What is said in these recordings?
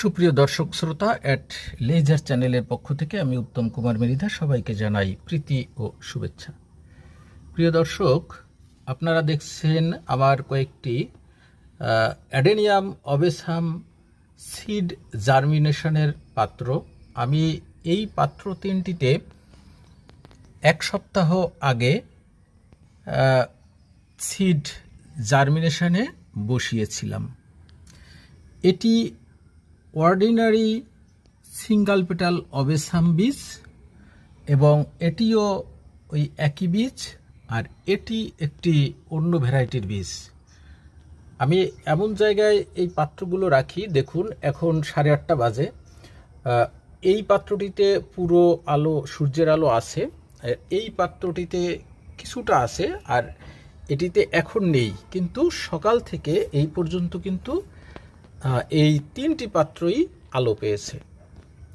সুপ্রিয় দর্শক শ্রোতা লেজার চ্যানেলের পক্ষ থেকে আমি উত্তম কুমার মৃধা সবাইকে জানাই প্রীতি ও শুভেচ্ছা। প্রিয় দর্শক, আপনারা দেখছেন আমার কয়েকটি অ্যাডেনিয়াম অবেসাম সিড জার্মিনেশনের পাত্র। আমি এই পাত্র তিনটিতে এক সপ্তাহ আগে সিড জার্মিনেশনে বসিয়েছিলাম। এটি অর্ডিনারি সিঙ্গল পেটাল অবেসাম বীজ এবং এটিও ওই একই বীজ, আর এটি একটি অন্য ভ্যারাইটির বীজ। আমি এমন জায়গায় এই পাত্রগুলো রাখি, দেখুন এখন 8:30 বাজে। এই পাত্রটিতে পুরো আলো, সূর্যের আলো আছে, এই পাত্রটিতে কিছুটা আছে, আর এটিতে এখন নেই। কিন্তু সকাল থেকে এই পর্যন্ত কিন্তু এই তিনটি পাত্রই আলো পেয়েছে,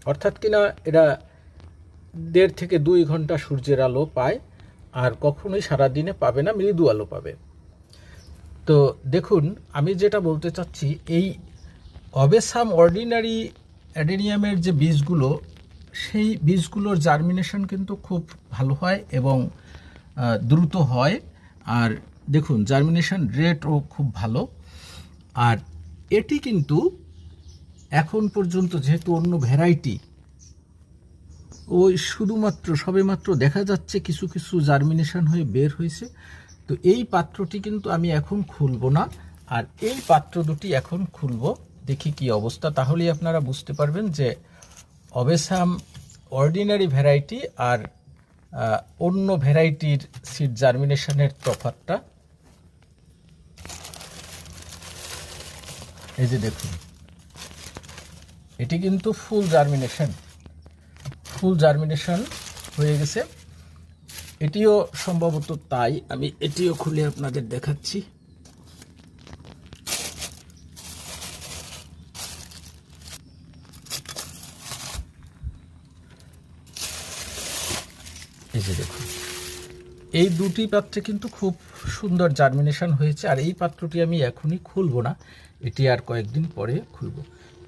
অর্থাৎ কিনা এরা 1.5 থেকে 2 ঘন্টা সূর্যের আলো পায়, আর কখনোই সারাদিনে পাবে না, মৃদু আলো পাবে। তো দেখুন, আমি যেটা বলতে চাচ্ছি, এই অবেসাম অর্ডিনারি অ্যাডেনিয়ামের যে বীজগুলো, সেই বীজগুলোর জার্মিনেশন কিন্তু খুব ভালো হয় এবং দ্রুত হয়। আর দেখুন, জার্মিনেশন রেটও খুব ভালো। আর এটি কিন্তু এখন পর্যন্ত যেহেতু অন্য ভ্যারাইটি, ওই শুধুমাত্র সবেমাত্র দেখা যাচ্ছে কিছু কিছু জার্মিনেশন হয়ে বের হয়েছে। তো এই পাত্রটি কিন্তু আমি এখন খুলব না, আর এই পাত্র দুটি এখন খুলব, দেখি কি অবস্থা। তাহলেই আপনারা বুঝতে পারবেন যে অবেসাম অর্ডিনারি ভ্যারাইটি আর অন্য ভ্যারাইটির সিড জার্মিনেশনের তফাৎটা। এই যে দেখুন, এটি কিন্তু ফুল জার্মিনেশন হয়ে গেছে। এটিও সম্ভবত তাই। আমি এটিও খুলে আপনাদের দেখাচ্ছি। এই যে দেখুন, এই দুটি পাত্রে কিন্তু খুব সুন্দর জার্মিনেশন হয়েছে, আর এই পাত্রটি আমি এখনই খুলব না, এটি আর কয়েকদিন পরে খুলব।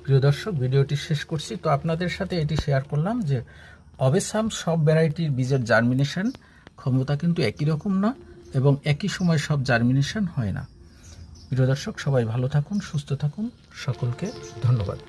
প্রিয় দর্শক, ভিডিওটি শেষ করছি। তো আপনাদের সাথে এটি শেয়ার করলাম যে অবেসাম সব ভ্যারাইটির বীজের জার্মিনেশন ক্ষমতা কিন্তু একই রকম না, এবং একই সময় সব জার্মিনেশন হয় না। প্রিয় দর্শক, সবাই ভালো থাকুন, সুস্থ থাকুন, সকলকে ধন্যবাদ।